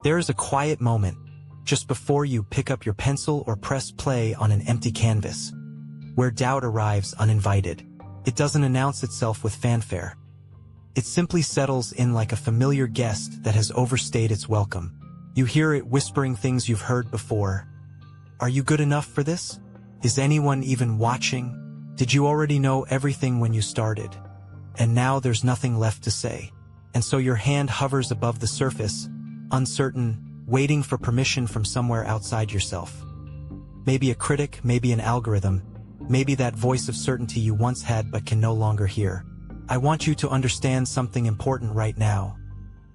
There is a quiet moment, just before you pick up your pencil or press play on an empty canvas, where doubt arrives uninvited. It doesn't announce itself with fanfare. It simply settles in like a familiar guest that has overstayed its welcome. You hear it whispering things you've heard before. Are you good enough for this? Is anyone even watching? Did you already know everything when you started? And now there's nothing left to say. And so your hand hovers above the surface, uncertain, waiting for permission from somewhere outside yourself. Maybe a critic, maybe an algorithm, maybe that voice of certainty you once had but can no longer hear. I want you to understand something important right now.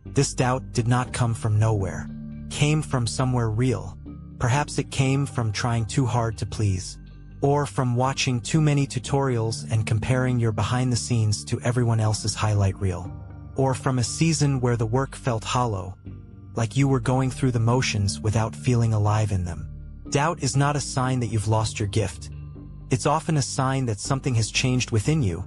This doubt did not come from nowhere. It came from somewhere real. Perhaps it came from trying too hard to please, or from watching too many tutorials and comparing your behind the scenes to everyone else's highlight reel, or from a season where the work felt hollow, like you were going through the motions without feeling alive in them. Doubt is not a sign that you've lost your gift. It's often a sign that something has changed within you,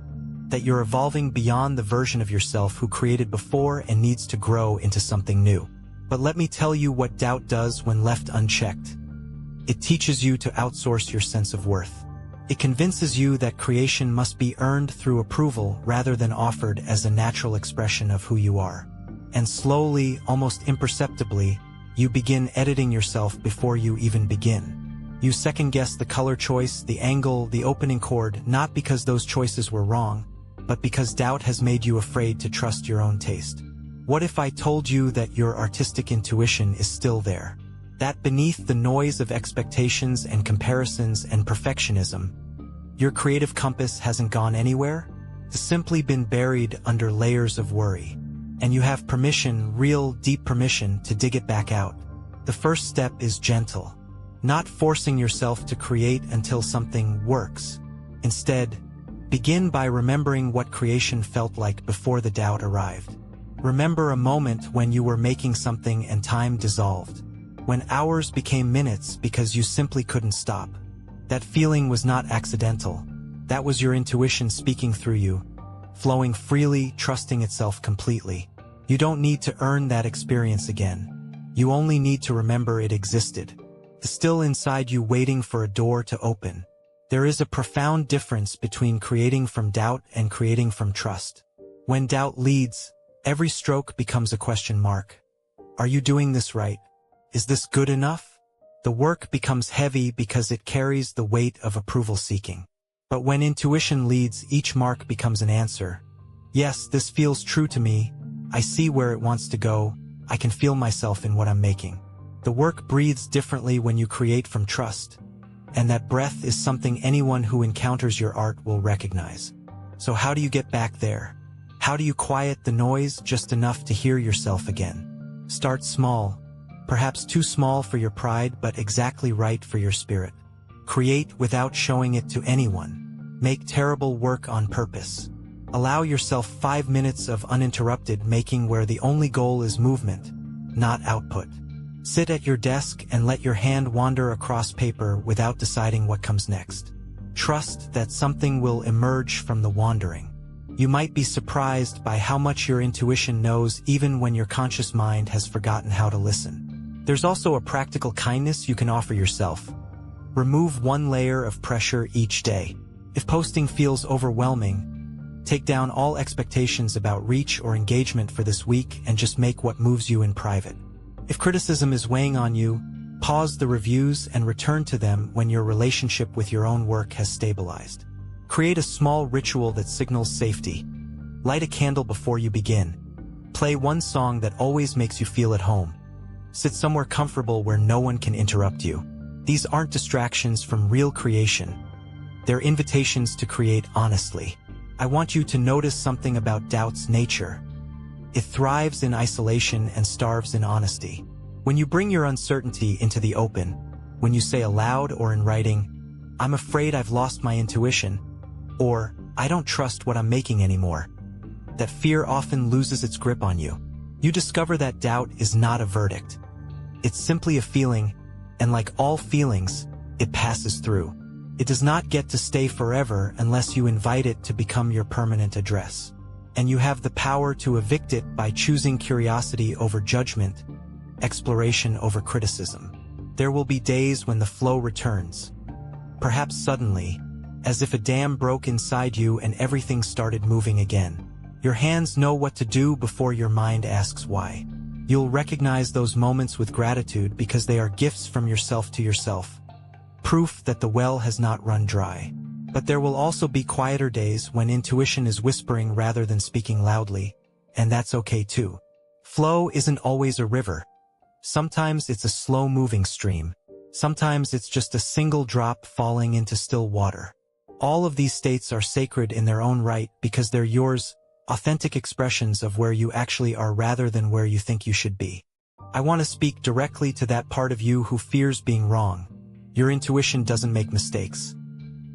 that you're evolving beyond the version of yourself who created before and needs to grow into something new. But let me tell you what doubt does when left unchecked. It teaches you to outsource your sense of worth. It convinces you that creation must be earned through approval rather than offered as a natural expression of who you are. And slowly, almost imperceptibly, you begin editing yourself before you even begin. You second-guess the color choice, the angle, the opening chord, not because those choices were wrong, but because doubt has made you afraid to trust your own taste. What if I told you that your artistic intuition is still there? That beneath the noise of expectations and comparisons and perfectionism, your creative compass hasn't gone anywhere? It's simply been buried under layers of worry. And you have permission, real, deep permission, to dig it back out. The first step is gentle. Not forcing yourself to create until something works. Instead, begin by remembering what creation felt like before the doubt arrived. Remember a moment when you were making something and time dissolved, when hours became minutes because you simply couldn't stop. That feeling was not accidental. That was your intuition speaking through you, flowing freely, trusting itself completely. You don't need to earn that experience again. You only need to remember it existed. It's still inside you waiting for a door to open. There is a profound difference between creating from doubt and creating from trust. When doubt leads, every stroke becomes a question mark. Are you doing this right? Is this good enough? The work becomes heavy because it carries the weight of approval seeking. But when intuition leads, each mark becomes an answer. Yes, this feels true to me. I see where it wants to go. I can feel myself in what I'm making. The work breathes differently when you create from trust. And that breath is something anyone who encounters your art will recognize. So how do you get back there? How do you quiet the noise just enough to hear yourself again? Start small, perhaps too small for your pride, but exactly right for your spirit. Create without showing it to anyone. Make terrible work on purpose. Allow yourself 5 minutes of uninterrupted making where the only goal is movement, not output. Sit at your desk and let your hand wander across paper without deciding what comes next. Trust that something will emerge from the wandering. You might be surprised by how much your intuition knows even when your conscious mind has forgotten how to listen. There's also a practical kindness you can offer yourself. Remove one layer of pressure each day. If posting feels overwhelming, take down all expectations about reach or engagement for this week and just make what moves you in private. If criticism is weighing on you, pause the reviews and return to them when your relationship with your own work has stabilized. Create a small ritual that signals safety. Light a candle before you begin. Play one song that always makes you feel at home. Sit somewhere comfortable where no one can interrupt you. These aren't distractions from real creation. They're invitations to create honestly. I want you to notice something about doubt's nature. It thrives in isolation and starves in honesty. When you bring your uncertainty into the open, when you say aloud or in writing, "I'm afraid I've lost my intuition," or "I don't trust what I'm making anymore," that fear often loses its grip on you. You discover that doubt is not a verdict. It's simply a feeling, and like all feelings, it passes through. It does not get to stay forever unless you invite it to become your permanent address. And you have the power to evict it by choosing curiosity over judgment, exploration over criticism. There will be days when the flow returns. Perhaps suddenly, as if a dam broke inside you and everything started moving again. Your hands know what to do before your mind asks why. You'll recognize those moments with gratitude because they are gifts from yourself to yourself. Proof that the well has not run dry. But there will also be quieter days when intuition is whispering rather than speaking loudly, and that's okay too. Flow isn't always a river. Sometimes it's a slow-moving stream. Sometimes it's just a single drop falling into still water. All of these states are sacred in their own right because they're yours, authentic expressions of where you actually are rather than where you think you should be. I want to speak directly to that part of you who fears being wrong. Your intuition doesn't make mistakes.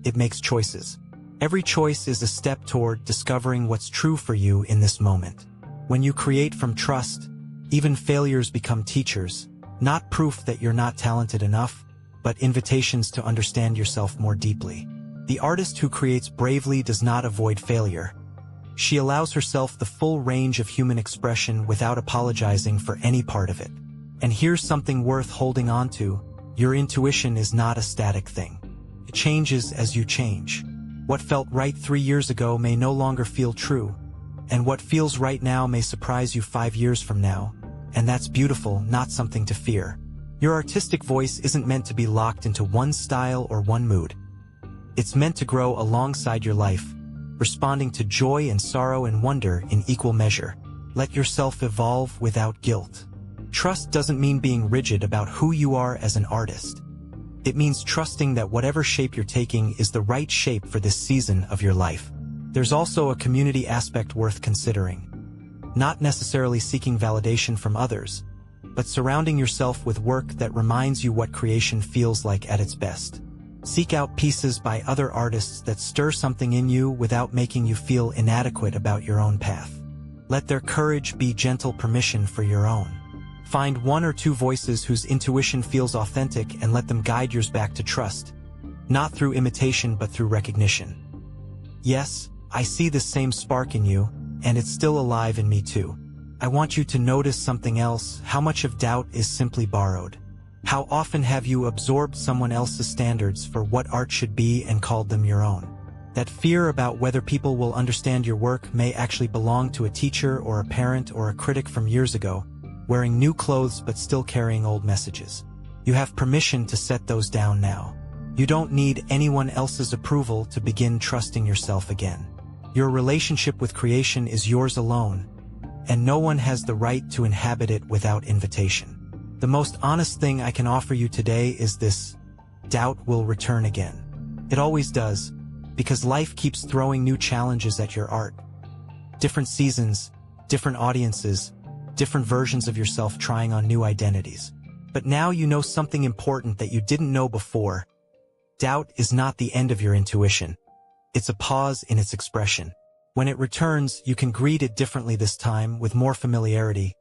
It makes choices. Every choice is a step toward discovering what's true for you in this moment. When you create from trust, even failures become teachers, not proof that you're not talented enough, but invitations to understand yourself more deeply. The artist who creates bravely does not avoid failure. She allows herself the full range of human expression without apologizing for any part of it. And here's something worth holding on to: your intuition is not a static thing. It changes as you change. What felt right 3 years ago may no longer feel true, and what feels right now may surprise you 5 years from now, and that's beautiful, not something to fear. Your artistic voice isn't meant to be locked into one style or one mood. It's meant to grow alongside your life, responding to joy and sorrow and wonder in equal measure. Let yourself evolve without guilt. Trust doesn't mean being rigid about who you are as an artist. It means trusting that whatever shape you're taking is the right shape for this season of your life. There's also a community aspect worth considering. Not necessarily seeking validation from others, but surrounding yourself with work that reminds you what creation feels like at its best. Seek out pieces by other artists that stir something in you without making you feel inadequate about your own path. Let their courage be gentle permission for your own. Find 1 or 2 voices whose intuition feels authentic and let them guide yours back to trust, not through imitation but through recognition. Yes, I see this same spark in you, and it's still alive in me too. I want you to notice something else: how much of doubt is simply borrowed. How often have you absorbed someone else's standards for what art should be and called them your own? That fear about whether people will understand your work may actually belong to a teacher or a parent or a critic from years ago, wearing new clothes but still carrying old messages. You have permission to set those down now. You don't need anyone else's approval to begin trusting yourself again. Your relationship with creation is yours alone, and no one has the right to inhabit it without invitation. The most honest thing I can offer you today is this: doubt will return again. It always does, because life keeps throwing new challenges at your art. Different seasons, different audiences, different versions of yourself trying on new identities. But now you know something important that you didn't know before. Doubt is not the end of your intuition. It's a pause in its expression. When it returns, you can greet it differently this time, with more familiarity,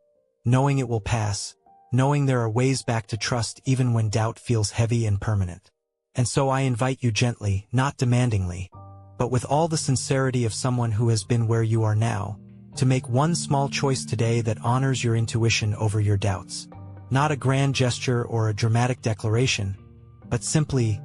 knowing it will pass, knowing there are ways back to trust even when doubt feels heavy and permanent. And so I invite you gently, not demandingly, but with all the sincerity of someone who has been where you are now, to make one small choice today that honors your intuition over your doubts. Not a grand gesture or a dramatic declaration, but simply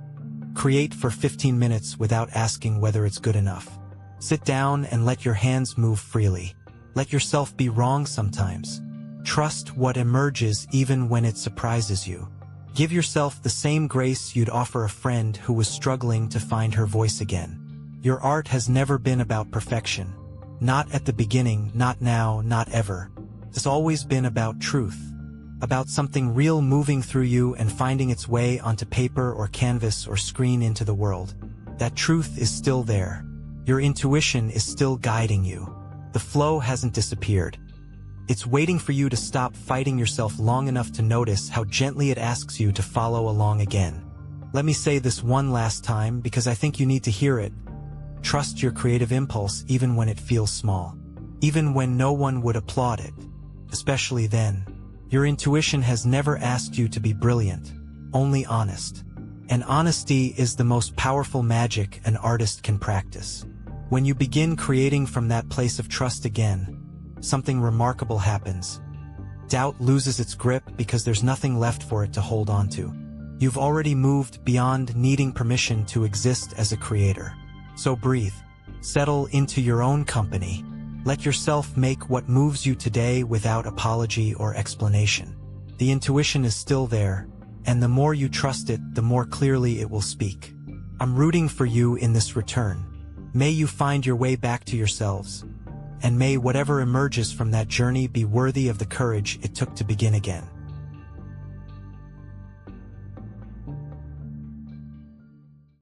create for 15 minutes without asking whether it's good enough. Sit down and let your hands move freely. Let yourself be wrong sometimes. Trust what emerges even when it surprises you. Give yourself the same grace you'd offer a friend who was struggling to find her voice again. Your art has never been about perfection. Not at the beginning, not now, not ever. It's always been about truth. About something real moving through you and finding its way onto paper or canvas or screen into the world. That truth is still there. Your intuition is still guiding you. The flow hasn't disappeared. It's waiting for you to stop fighting yourself long enough to notice how gently it asks you to follow along again. Let me say this one last time because I think you need to hear it. Trust your creative impulse even when it feels small. Even when no one would applaud it. Especially then. Your intuition has never asked you to be brilliant, only honest. And honesty is the most powerful magic an artist can practice. When you begin creating from that place of trust again, something remarkable happens. Doubt loses its grip because there's nothing left for it to hold on to. You've already moved beyond needing permission to exist as a creator. So breathe. Settle into your own company. Let yourself make what moves you today without apology or explanation. The intuition is still there, and the more you trust it, the more clearly it will speak. I'm rooting for you in this return. May you find your way back to yourselves, and may whatever emerges from that journey be worthy of the courage it took to begin again.